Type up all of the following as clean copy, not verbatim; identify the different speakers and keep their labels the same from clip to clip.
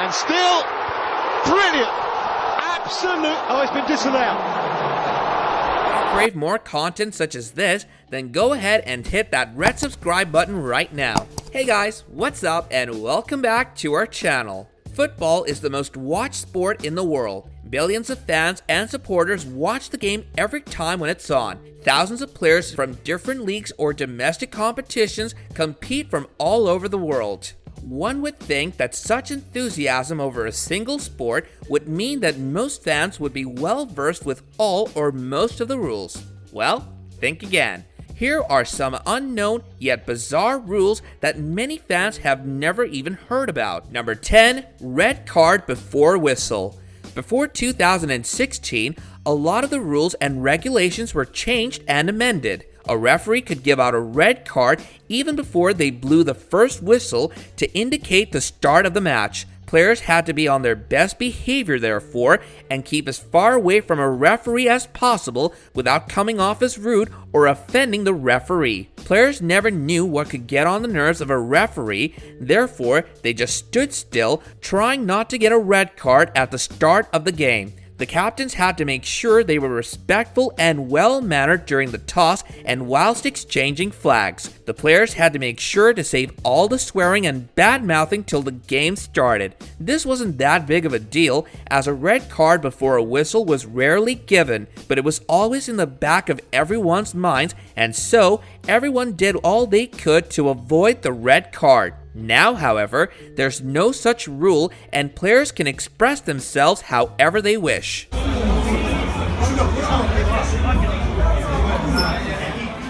Speaker 1: And still, brilliant. Absolute. Oh, it's been disallowed.
Speaker 2: Crave more content such as this, then go ahead and hit that red subscribe button right now. Hey guys, what's up and welcome back to our channel. Football is the most watched sport in the world. Billions of fans and supporters watch the game every time when it's on. Thousands of players from different leagues or domestic competitions compete from all over the world. One would think that such enthusiasm over a single sport would mean that most fans would be well versed with all or most of the rules. Well, think again. Here are some unknown yet bizarre rules that many fans have never even heard about. Number 10, red card before whistle. Before 2016, a lot of the rules and regulations were changed and amended. A referee could give out a red card even before they blew the first whistle to indicate the start of the match. Players had to be on their best behavior therefore and keep as far away from a referee as possible without coming off as rude or offending the referee. Players never knew what could get on the nerves of a referee, therefore they just stood still, trying not to get a red card at the start of the game. The captains had to make sure they were respectful and well-mannered during the toss and whilst exchanging flags. The players had to make sure to save all the swearing and bad-mouthing till the game started. This wasn't that big of a deal, as a red card before a whistle was rarely given, but it was always in the back of everyone's minds, and so everyone did all they could to avoid the red card. Now, however, there's no such rule and players can express themselves however they wish.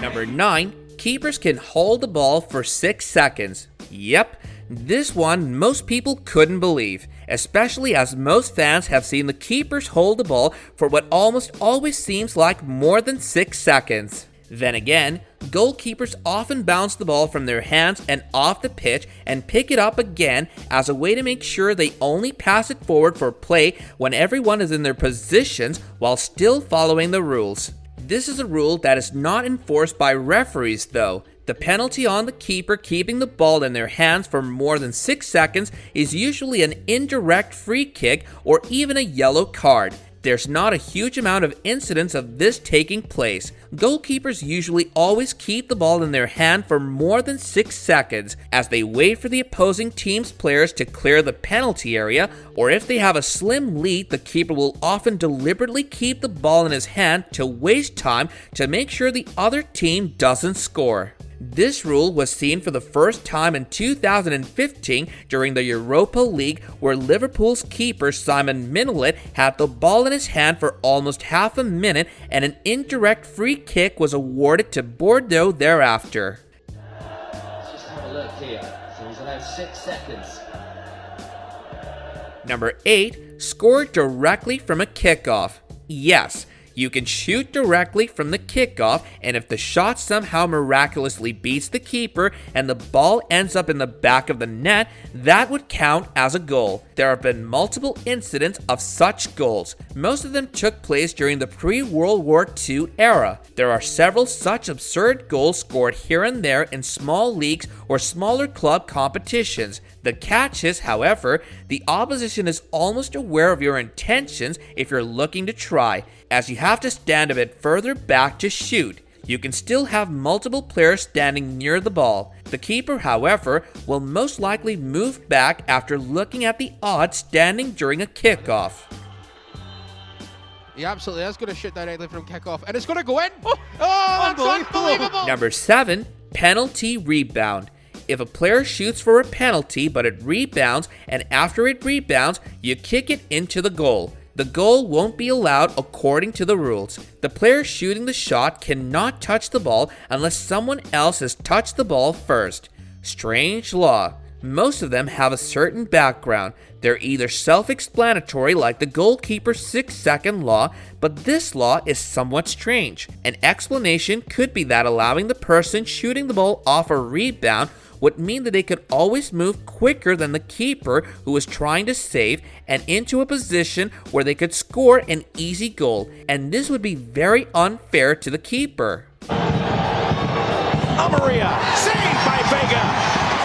Speaker 2: Number 9. Keepers can hold the ball for 6 seconds. Yep, this one most people couldn't believe, especially as most fans have seen the keepers hold the ball for what almost always seems like more than 6 seconds. Then again, goalkeepers often bounce the ball from their hands and off the pitch and pick it up again as a way to make sure they only pass it forward for play when everyone is in their positions while still following the rules. This is a rule that is not enforced by referees though. The penalty on the keeper keeping the ball in their hands for more than 6 seconds is usually an indirect free kick or even a yellow card. There's not a huge amount of incidents of this taking place. Goalkeepers usually always keep the ball in their hand for more than 6 seconds as they wait for the opposing team's players to clear the penalty area, or if they have a slim lead, the keeper will often deliberately keep the ball in his hand to waste time to make sure the other team doesn't score. This rule was seen for the first time in 2015 during the Europa League, where Liverpool's keeper Simon Mignolet had the ball in his hand for almost half a minute and an indirect free kick was awarded to Bordeaux thereafter.
Speaker 3: Let's just have a look here. So he's allowed 6 seconds.
Speaker 2: Number 8. Score directly from a kickoff. Yes. You can shoot directly from the kickoff, and if the shot somehow miraculously beats the keeper and the ball ends up in the back of the net, that would count as a goal. There have been multiple incidents of such goals. Most of them took place during the pre-World War II era. There are several such absurd goals scored here and there in small leagues or smaller club competitions. The catch is, however, the opposition is almost aware of your intentions if you're looking to try, as you have to stand a bit further back to shoot. You can still have multiple players standing near the ball. The keeper, however, will most likely move back after looking at the odds standing during a kickoff.
Speaker 4: He absolutely is going to shoot directly from kickoff, and it's going to go in. Oh, that's unbelievable.
Speaker 2: Number 7, penalty rebound. If a player shoots for a penalty but it rebounds, and after it rebounds, you kick it into the goal. The goal won't be allowed according to the rules. The player shooting the shot cannot touch the ball unless someone else has touched the ball first. Strange law. Most of them have a certain background. They're either self-explanatory like the goalkeeper's 6-second law, but this law is somewhat strange. An explanation could be that allowing the person shooting the ball off a rebound would mean that they could always move quicker than the keeper who was trying to save and into a position where they could score an easy goal, and this would be very unfair to the keeper.
Speaker 1: Amaria, saved by Vega,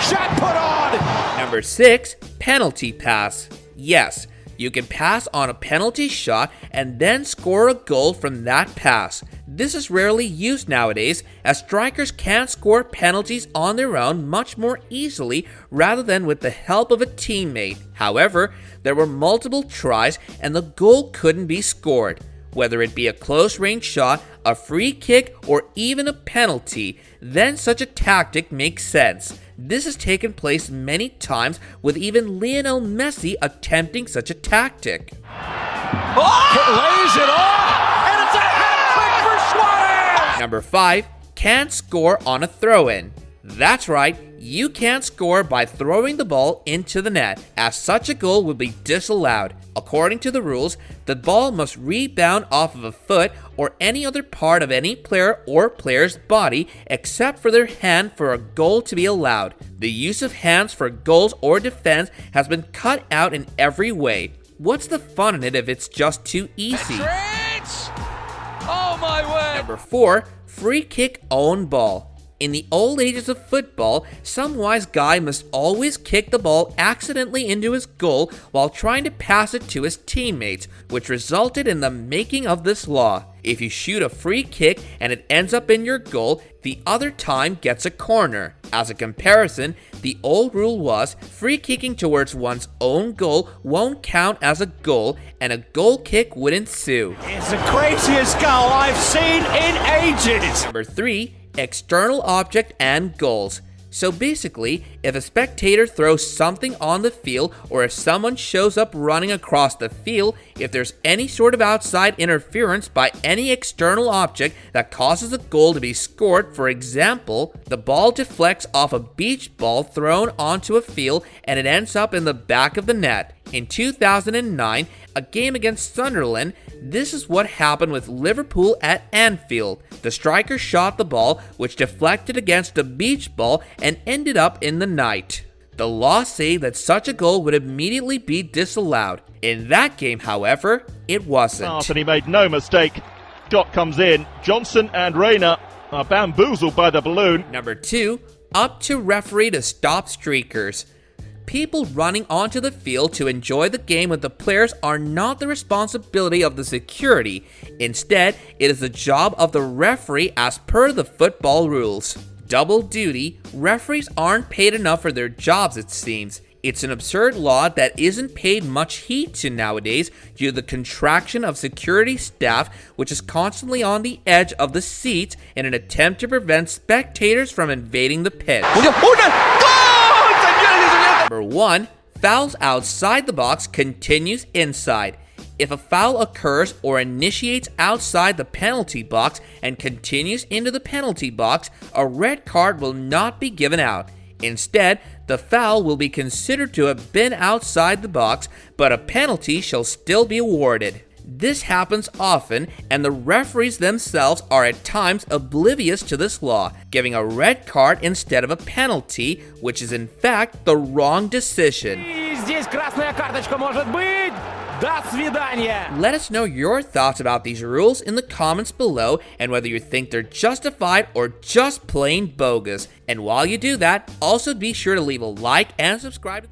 Speaker 1: shot put on,
Speaker 2: Number 6, penalty pass. Yes, you can pass on a penalty shot and then score a goal from that pass. This is rarely used nowadays, as strikers can score penalties on their own much more easily rather than with the help of a teammate. However, there were multiple tries and the goal couldn't be scored. Whether it be a close-range shot, a free kick, or even a penalty, then such a tactic makes sense. This has taken place many times, with even Lionel Messi attempting such a tactic.
Speaker 1: Lays it off, and it's a hat-trick for Suarez!
Speaker 2: Number 5, can't score on a throw-in. That's right, you can't score by throwing the ball into the net, as such a goal would be disallowed. According to the rules, the ball must rebound off of a foot or any other part of any player or player's body except for their hand for a goal to be allowed. The use of hands for goals or defense has been cut out in every way. What's the fun in it if it's just too easy?
Speaker 1: Oh my word!
Speaker 2: Number 4, free kick own ball. In the old ages of football, some wise guy must always kick the ball accidentally into his goal while trying to pass it to his teammates, which resulted in the making of this law. If you shoot a free kick and it ends up in your goal, the other time gets a corner. As a comparison, the old rule was free kicking towards one's own goal won't count as a goal and a goal kick would ensue.
Speaker 1: It's the craziest goal I've seen in ages!
Speaker 2: Number 3, external object and goals. So basically, if a spectator throws something on the field or if someone shows up running across the field, if there's any sort of outside interference by any external object that causes a goal to be scored, for example, the ball deflects off a beach ball thrown onto a field and it ends up in the back of the net. In 2009, a game against Sunderland, this is what happened with Liverpool at Anfield. The striker shot the ball, which deflected against a beach ball and ended up in the net. The law say that such a goal would immediately be disallowed. In that game, however, it wasn't.
Speaker 5: And he made no mistake. Dot comes in. Johnson and Rayner are bamboozled by the balloon.
Speaker 2: Number 2, up to referee to stop streakers. People running onto the field to enjoy the game with the players are not the responsibility of the security. Instead, it is the job of the referee as per the football rules. Double duty, referees aren't paid enough for their jobs, it seems. It's an absurd law that isn't paid much heed to nowadays due to the contraction of security staff, which is constantly on the edge of the seats in an attempt to prevent spectators from invading the pitch. Number 1, fouls outside the box continues inside. If a foul occurs or initiates outside the penalty box and continues into the penalty box, a red card will not be given out. Instead, the foul will be considered to have been outside the box, but a penalty shall still be awarded. This happens often, and the referees themselves are at times oblivious to this law, giving a red card instead of a penalty, which is in fact the wrong decision. Let us know your thoughts about these rules in the comments below and whether you think they're justified or just plain bogus. And while you do that, also be sure to leave a like and subscribe.